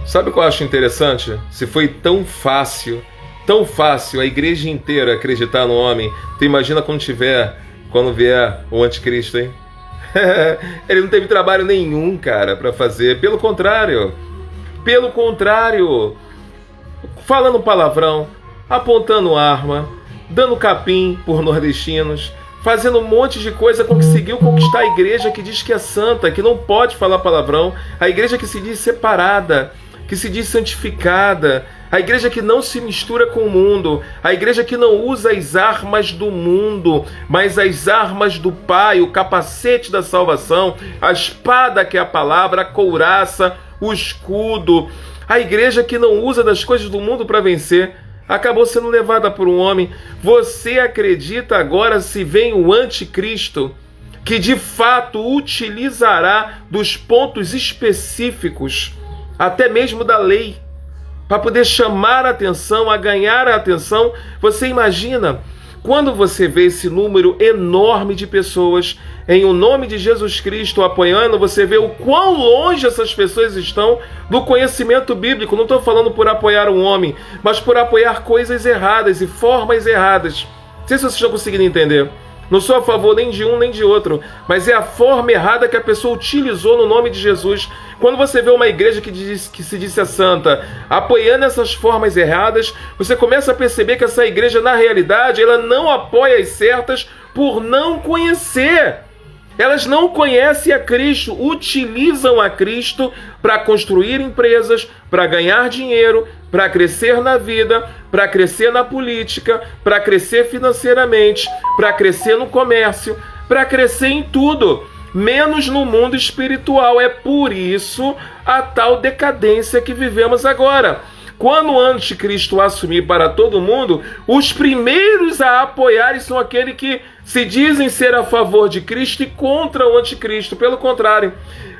Sabe o que eu acho interessante? Se foi tão fácil a igreja inteira acreditar no homem, tu imagina quando vier o anticristo, hein? Ele não teve trabalho nenhum, cara, pra fazer. Pelo contrário, falando palavrão, apontando arma, dando capim por nordestinos, fazendo um monte de coisa, conseguiu conquistar a igreja que diz que é santa, que não pode falar palavrão, a igreja que se diz separada, que se diz santificada, a igreja que não se mistura com o mundo, a igreja que não usa as armas do mundo, mas as armas do Pai, o capacete da salvação, a espada que é a palavra, a couraça, o escudo, a igreja que não usa das coisas do mundo para vencer, acabou sendo levada por um homem. Você acredita agora, se vem o anticristo, que de fato utilizará dos pontos específicos, até mesmo da lei, para poder chamar a atenção, a ganhar a atenção? Você imagina, quando você vê esse número enorme de pessoas em o nome de Jesus Cristo apoiando, você vê o quão longe essas pessoas estão do conhecimento bíblico. Não estou falando por apoiar um homem, mas por apoiar coisas erradas e formas erradas. Não sei se vocês estão conseguindo entender. Não sou a favor nem de um nem de outro, mas é a forma errada que a pessoa utilizou no nome de Jesus. Quando você vê uma igreja que se diz a santa apoiando essas formas erradas, você começa a perceber que essa igreja, na realidade, ela não apoia as certas por não conhecer. Elas não conhecem a Cristo, utilizam a Cristo para construir empresas, para ganhar dinheiro, para crescer na vida, para crescer na política, para crescer financeiramente, para crescer no comércio, para crescer em tudo, menos no mundo espiritual. É por isso a tal decadência que vivemos agora. Quando o anticristo assumir para todo mundo, os primeiros a apoiarem são aqueles que se dizem ser a favor de Cristo e contra o anticristo. Pelo contrário,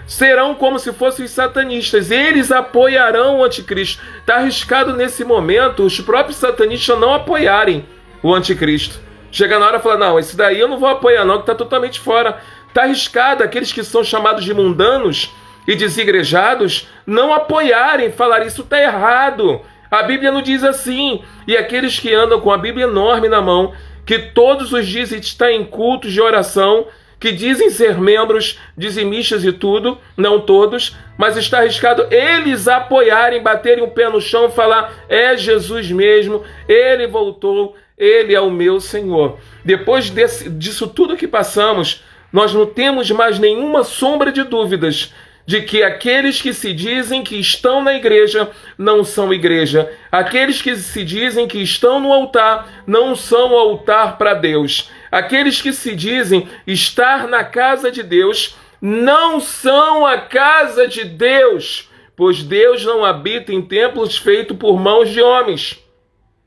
serão como se fossem os satanistas. Eles apoiarão o anticristo. Está arriscado nesse momento os próprios satanistas não apoiarem o anticristo. Chega na hora e fala, não, esse daí eu não vou apoiar não, que está totalmente fora. Está arriscado aqueles que são chamados de mundanos e desigrejados não apoiarem, falar isso está errado. A Bíblia não diz assim. E aqueles que andam com a Bíblia enorme na mão, que todos os dias estão em cultos de oração, que dizem ser membros dizimistas e tudo, não todos, mas está arriscado eles apoiarem, baterem o pé no chão e falar, é Jesus mesmo, ele voltou, ele é o meu Senhor. Depois disso tudo que passamos, nós não temos mais nenhuma sombra de dúvidas de que aqueles que se dizem que estão na igreja não são igreja. Aqueles que se dizem que estão no altar não são o altar para Deus. Aqueles que se dizem estar na casa de Deus não são a casa de Deus, pois Deus não habita em templos feitos por mãos de homens.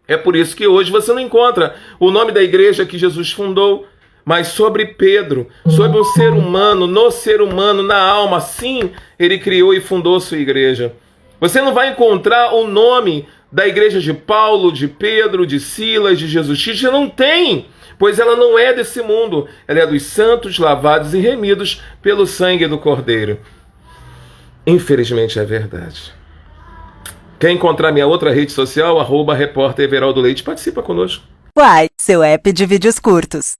É por isso que hoje você não encontra o nome da igreja que Jesus fundou, mas sobre Pedro, sobre um ser humano, no ser humano, na alma. Sim, ele criou e fundou sua igreja. Você não vai encontrar o nome da igreja de Paulo, de Pedro, de Silas, de Jesus Cristo. Não tem, pois ela não é desse mundo. Ela é dos santos, lavados e remidos pelo sangue do Cordeiro. Infelizmente é verdade. Quer encontrar minha outra rede social? @repórter Everaldo Leite. Participa conosco. Uai, seu app de vídeos curtos.